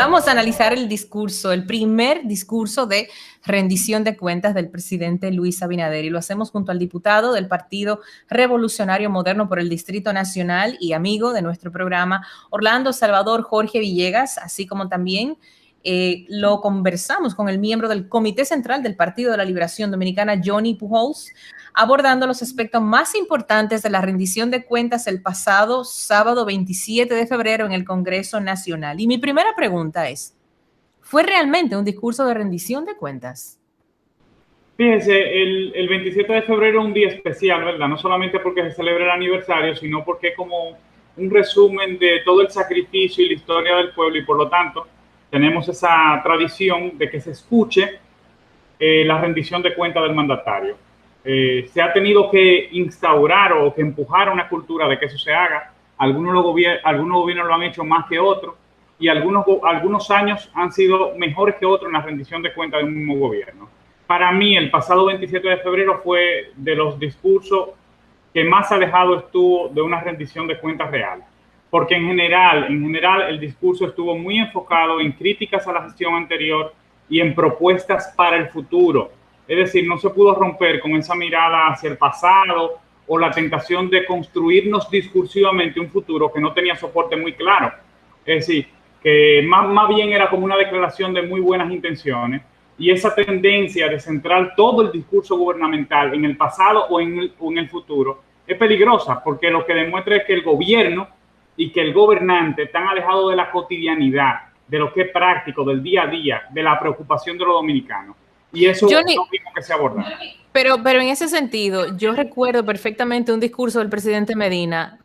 vamos a analizar el discurso, el primer discurso de rendición de cuentas del presidente Luis Abinader, y lo hacemos junto al diputado del Partido Revolucionario Moderno por el Distrito Nacional y amigo de nuestro programa, Orlando Salvador Jorge Villegas, así como también lo conversamos con el miembro del Comité Central del Partido de la Liberación Dominicana, Johnny Pujols, abordando los aspectos más importantes de la rendición de cuentas el pasado sábado 27 de febrero en el Congreso Nacional. Y mi primera pregunta es, ¿fue realmente un discurso de rendición de cuentas? Fíjense, el 27 de febrero es un día especial, ¿verdad? No solamente porque se celebra el aniversario, sino porque es como un resumen de todo el sacrificio y la historia del pueblo, y por lo tanto tenemos esa tradición de que se escuche la rendición de cuentas del mandatario. Se ha tenido que instaurar o que empujar una cultura de que eso se haga. Algunos gobiernos lo han hecho más que otros, y algunos años han sido mejores que otros en la rendición de cuentas de un mismo gobierno. Para mí, el pasado 27 de febrero fue de los discursos que más alejado estuvo de una rendición de cuentas real, porque en general el discurso estuvo muy enfocado en críticas a la gestión anterior y en propuestas para el futuro. Es decir, no se pudo romper con esa mirada hacia el pasado o la tentación de construirnos discursivamente un futuro que no tenía soporte muy claro. Es decir, que más bien era como una declaración de muy buenas intenciones, y esa tendencia de centrar todo el discurso gubernamental en el pasado o en el futuro es peligrosa, porque lo que demuestra es que el gobierno y que el gobernante están alejados de la cotidianidad, de lo que es práctico, del día a día, de la preocupación de los dominicanos. Y eso Johnny, es lo mismo que se aborda. Pero en ese sentido, yo recuerdo perfectamente un discurso del presidente Medina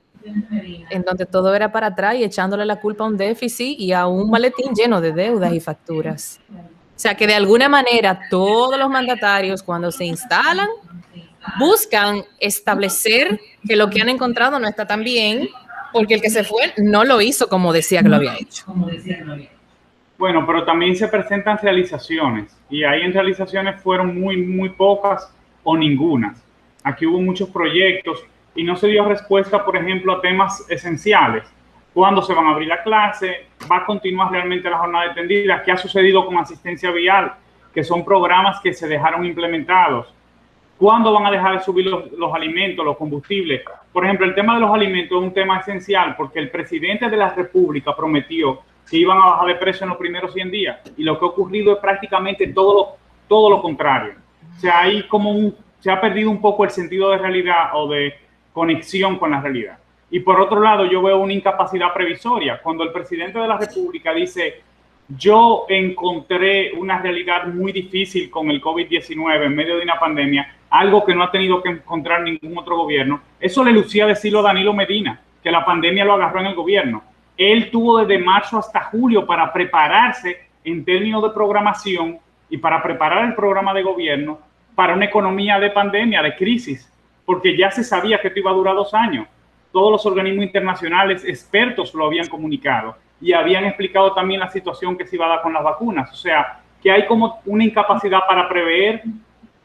en donde todo era para atrás y echándole la culpa a un déficit y a un maletín lleno de deudas y facturas. O sea, que de alguna manera todos los mandatarios, cuando se instalan, buscan establecer que lo que han encontrado no está tan bien, porque el que se fue no lo hizo como decía que lo había hecho. Bueno, pero también se presentan realizaciones, y ahí en realizaciones fueron muy pocas o ninguna. Aquí hubo muchos proyectos y no se dio respuesta, por ejemplo, a temas esenciales. ¿Cuándo se van a abrir la clase? ¿Va a continuar realmente la jornada extendida? ¿Qué ha sucedido con asistencia vial? Que son programas que se dejaron implementados. ¿Cuándo van a dejar de subir los alimentos, los combustibles? Por ejemplo, el tema de los alimentos es un tema esencial, porque el presidente de la República prometió que iban a bajar de precio en los primeros 100 días, y lo que ha ocurrido es prácticamente todo lo contrario. O sea, ahí se ha perdido un poco el sentido de realidad o de conexión con la realidad. Y por otro lado, yo veo una incapacidad previsoria. Cuando el presidente de la República dice, yo encontré una realidad muy difícil con el COVID-19 en medio de una pandemia, algo que no ha tenido que encontrar ningún otro gobierno, eso le lucía decirlo a Danilo Medina, que la pandemia lo agarró en el gobierno. Él tuvo desde marzo hasta julio para prepararse en términos de programación y para preparar el programa de gobierno para una economía de pandemia, de crisis, porque ya se sabía que esto iba a durar 2 años. Todos los organismos internacionales expertos lo habían comunicado y habían explicado también la situación que se iba a dar con las vacunas. O sea, que hay como una incapacidad para prever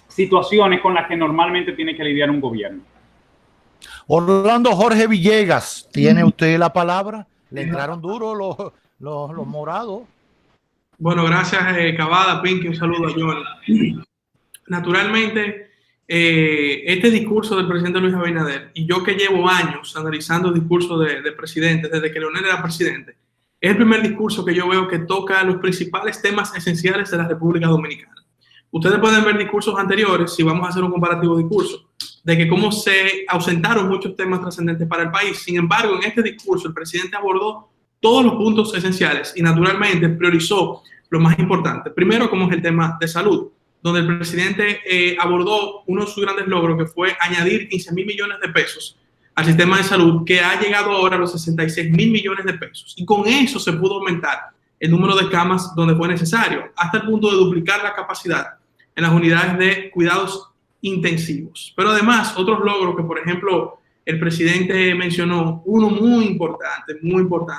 situaciones con las que normalmente tiene que lidiar un gobierno. Orlando Jorge Villegas, ¿tiene usted la palabra? Le entraron duro los morados. Bueno, gracias, Cavada, Pinky, un saludo a Johnny. Naturalmente, este discurso del presidente Luis Abinader, y yo que llevo años analizando discursos de presidentes, desde que Leonel era presidente, es el primer discurso que yo veo que toca los principales temas esenciales de la República Dominicana. Ustedes pueden ver discursos anteriores, si vamos a hacer un comparativo de discursos, de que cómo se ausentaron muchos temas trascendentes para el país. Sin embargo, en este discurso el presidente abordó todos los puntos esenciales y naturalmente priorizó lo más importante. Primero, como es el tema de salud, donde el presidente abordó uno de sus grandes logros, que fue añadir 15.000 millones de pesos al sistema de salud, que ha llegado ahora a los 66.000 millones de pesos. Y con eso se pudo aumentar el número de camas donde fue necesario, hasta el punto de duplicar la capacidad en las unidades de cuidados intensivos. Pero además, otros logros que, por ejemplo, el presidente mencionó, uno muy importante,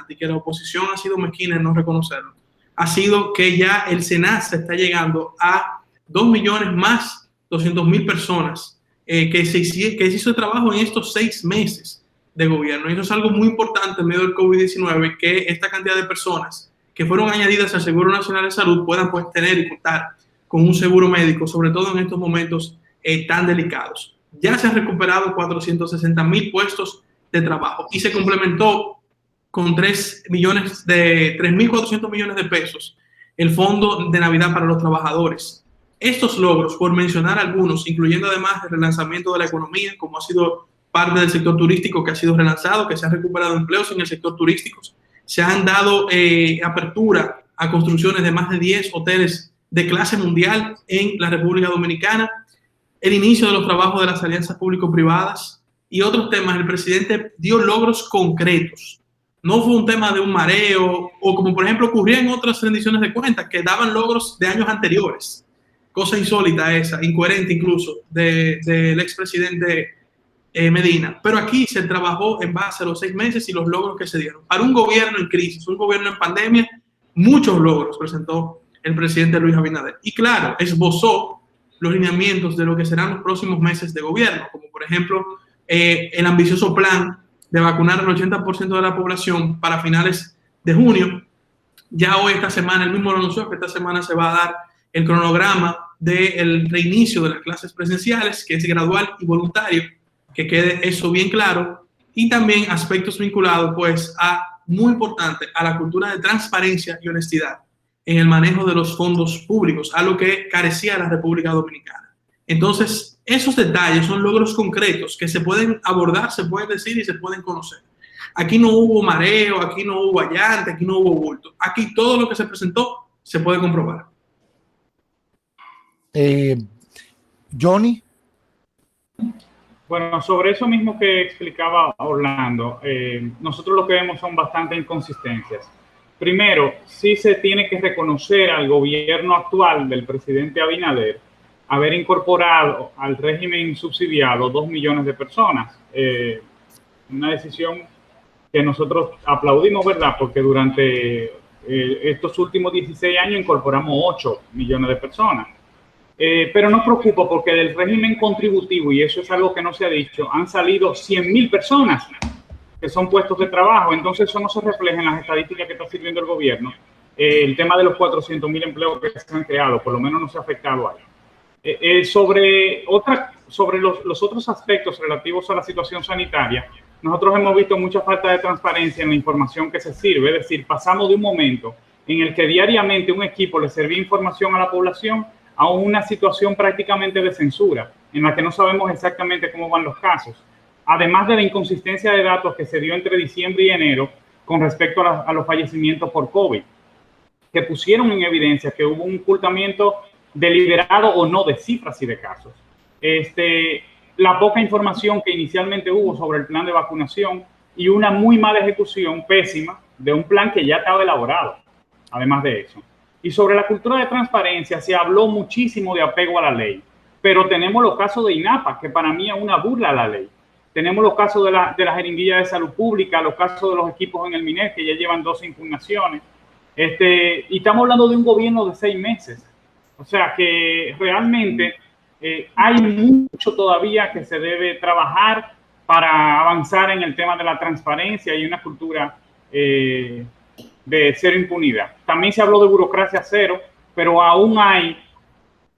y que la oposición ha sido mezquina en no reconocerlo, ha sido que ya el SENASA está llegando a 2.200.000 personas que se hizo el trabajo en estos 6 meses de gobierno. Y eso es algo muy importante en medio del COVID-19, que esta cantidad de personas que fueron añadidas al Seguro Nacional de Salud puedan pues tener y contar con un seguro médico, sobre todo en estos momentos tan delicados. Ya se han recuperado 460,000 puestos de trabajo y se complementó con 3.400 millones de pesos el Fondo de Navidad para los Trabajadores. Estos logros, por mencionar algunos, incluyendo además el relanzamiento de la economía, como ha sido parte del sector turístico que ha sido relanzado, que se han recuperado empleos en el sector turístico, se han dado apertura a construcciones de más de 10 hoteles de clase mundial en la República Dominicana, el inicio de los trabajos de las alianzas público-privadas y otros temas. El presidente dio logros concretos. No fue un tema de un mareo o como por ejemplo ocurría en otras rendiciones de cuentas que daban logros de años anteriores. Cosa insólita esa, incoherente incluso, del expresidente Medina. Pero aquí se trabajó en base a los 6 meses y los logros que se dieron. Para un gobierno en crisis, un gobierno en pandemia, muchos logros presentó el presidente Luis Abinader. Y claro, esbozó los lineamientos de lo que serán los próximos meses de gobierno, como por ejemplo el ambicioso plan de vacunar al 80% de la población para finales de junio. Ya hoy, esta semana, él mismo lo anunció que esta semana se va a dar el cronograma del reinicio de las clases presenciales, que es gradual y voluntario, que quede eso bien claro, y también aspectos vinculados, pues, muy importante, a la cultura de transparencia y honestidad en el manejo de los fondos públicos, algo que carecía la República Dominicana. Entonces, esos detalles son logros concretos que se pueden abordar, se pueden decir y se pueden conocer. Aquí no hubo mareo, aquí no hubo allante, aquí no hubo bulto. Aquí todo lo que se presentó se puede comprobar. Johnny. Bueno, sobre eso mismo que explicaba Orlando, nosotros lo que vemos son bastantes inconsistencias. Primero, sí se tiene que reconocer al gobierno actual del presidente Abinader haber incorporado al régimen subsidiado 2 millones de personas. Una decisión que nosotros aplaudimos, ¿verdad? Porque durante estos últimos 16 años incorporamos 8 millones de personas. Pero nos preocupa porque del régimen contributivo, y eso es algo que no se ha dicho, han salido 100,000 personas que son puestos de trabajo. Entonces eso no se refleja en las estadísticas que está sirviendo el gobierno. El tema de los 400,000 empleos que se han creado, por lo menos no se ha afectado ahí. Sobre los otros aspectos relativos a la situación sanitaria, nosotros hemos visto mucha falta de transparencia en la información que se sirve. Es decir, pasamos de un momento en el que diariamente un equipo le servía información a la población a una situación prácticamente de censura, en la que no sabemos exactamente cómo van los casos. Además de la inconsistencia de datos que se dio entre diciembre y enero con respecto a los fallecimientos por COVID, que pusieron en evidencia que hubo un ocultamiento deliberado o no de cifras y de casos. La poca información que inicialmente hubo sobre el plan de vacunación y una muy mala ejecución, pésima, de un plan que ya estaba elaborado, además de eso. Y sobre la cultura de transparencia se habló muchísimo de apego a la ley, pero tenemos los casos de INAPA, que para mí es una burla a la ley. Tenemos los casos de la jeringuilla de salud pública, los casos de los equipos en el MINER, que ya llevan 2 impugnaciones. Y estamos hablando de un gobierno de 6 meses. O sea que realmente hay mucho todavía que se debe trabajar para avanzar en el tema de la transparencia y una cultura de cero impunidad. También se habló de burocracia cero, pero aún hay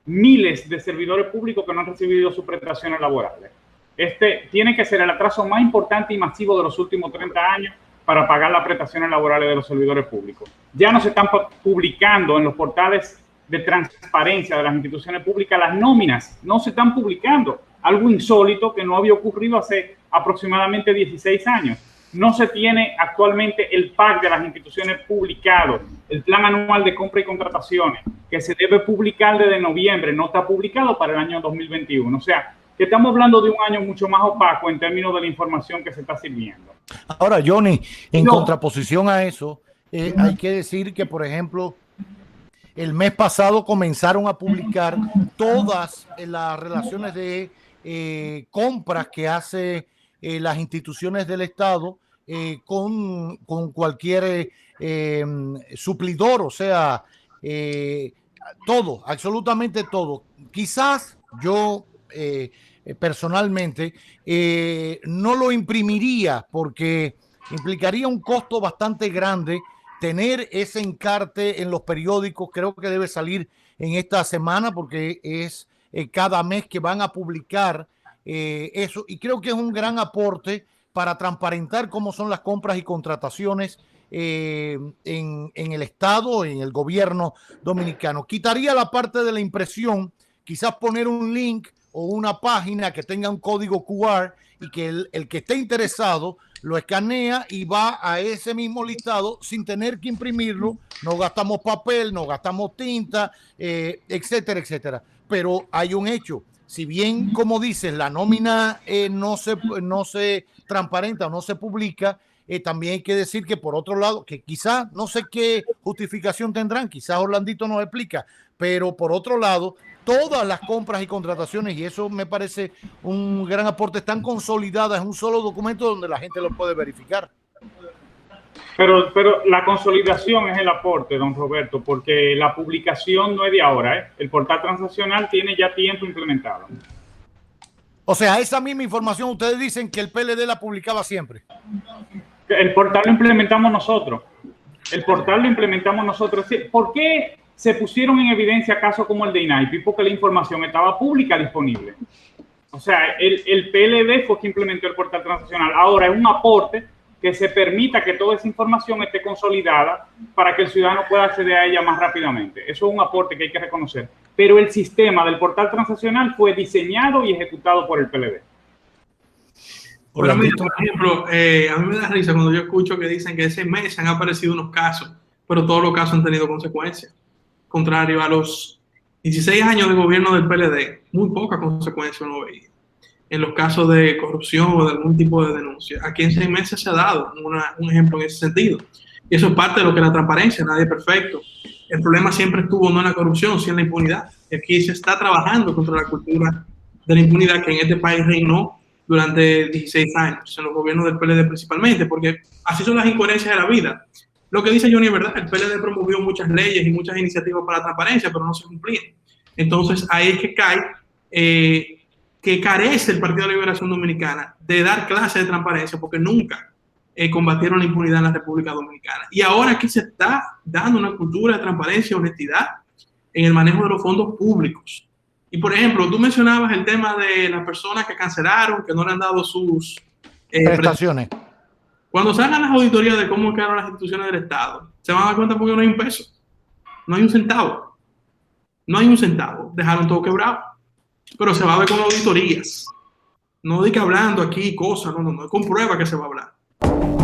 miles de servidores públicos que no han recibido sus prestaciones laborales. Tiene que ser el atraso más importante y masivo de los últimos 30 años para pagar las prestaciones laborales de los servidores públicos. Ya no se están publicando en los portales de transparencia de las instituciones públicas las nóminas, no se están publicando, algo insólito que no había ocurrido hace aproximadamente 16 años. No se tiene actualmente el PAC de las instituciones publicado, el plan anual de compra y contrataciones, que se debe publicar desde noviembre, no está publicado para el año 2021. O sea, que estamos hablando de un año mucho más opaco en términos de la información que se está sirviendo. Ahora, Johnny, en contraposición a eso, hay que decir que, por ejemplo, el mes pasado comenzaron a publicar todas las relaciones de compras que hace las instituciones del Estado con cualquier suplidor, o sea, todo, absolutamente todo. Quizás yo personalmente no lo imprimiría porque implicaría un costo bastante grande tener ese encarte en los periódicos. Creo que debe salir en esta semana porque es cada mes que van a publicar eso, y creo que es un gran aporte para transparentar cómo son las compras y contrataciones en el Estado, en el gobierno dominicano. Quitaría la parte de la impresión, quizás poner un link o una página que tenga un código QR y que el que esté interesado lo escanea y va a ese mismo listado sin tener que imprimirlo. No gastamos papel, no gastamos tinta, etcétera, etcétera. Pero hay un hecho. Si bien, como dices, la nómina no se transparenta o no se publica, también hay que decir que por otro lado, que quizás no sé qué justificación tendrán, quizás Orlandito nos explica, pero por otro lado, todas las compras y contrataciones, y eso me parece un gran aporte, están consolidadas en un solo documento donde la gente lo puede verificar. Pero la consolidación es el aporte, don Roberto, porque la publicación no es de ahora, ¿eh? El portal transaccional tiene ya tiempo implementado. O sea, esa misma información ustedes dicen que el PLD la publicaba siempre. El portal lo implementamos nosotros. El portal lo implementamos nosotros. ¿Por qué se pusieron en evidencia casos como el de INAIPI? Porque la información estaba pública disponible. O sea, el PLD fue quien implementó el portal transaccional. Ahora es un aporte que se permita que toda esa información esté consolidada para que el ciudadano pueda acceder a ella más rápidamente. Eso es un aporte que hay que reconocer. Pero el sistema del portal transaccional fue diseñado y ejecutado por el PLD. Pero mira, por ejemplo, a mí me da risa cuando yo escucho que dicen que ese mes han aparecido unos casos, pero todos los casos han tenido consecuencias. Contrario a los 16 años de gobierno del PLD, muy pocas consecuencias no veía. En los casos de corrupción o de algún tipo de denuncia. Aquí en 6 meses se ha dado un ejemplo en ese sentido. Y eso es parte de lo que es la transparencia, nadie es perfecto. El problema siempre estuvo no en la corrupción, sino en la impunidad. Y aquí se está trabajando contra la cultura de la impunidad que en este país reinó durante 16 años, en los gobiernos del PLD principalmente, porque así son las incoherencias de la vida. Lo que dice Johnny es verdad, el PLD promovió muchas leyes y muchas iniciativas para la transparencia, pero no se cumplían. Entonces ahí es que cae que carece el Partido de Liberación Dominicana de dar clases de transparencia, porque nunca combatieron la impunidad en la República Dominicana. Y ahora aquí se está dando una cultura de transparencia y honestidad en el manejo de los fondos públicos. Y, por ejemplo, tú mencionabas el tema de las personas que cancelaron, que no le han dado sus prestaciones. Cuando se hagan las auditorías de cómo quedaron las instituciones del Estado, se van a dar cuenta porque no hay un peso, no hay un centavo. No hay un centavo. Dejaron todo quebrado. Pero se va a ver con auditorías. No diga hablando aquí cosas, no, con pruebas que se va a hablar.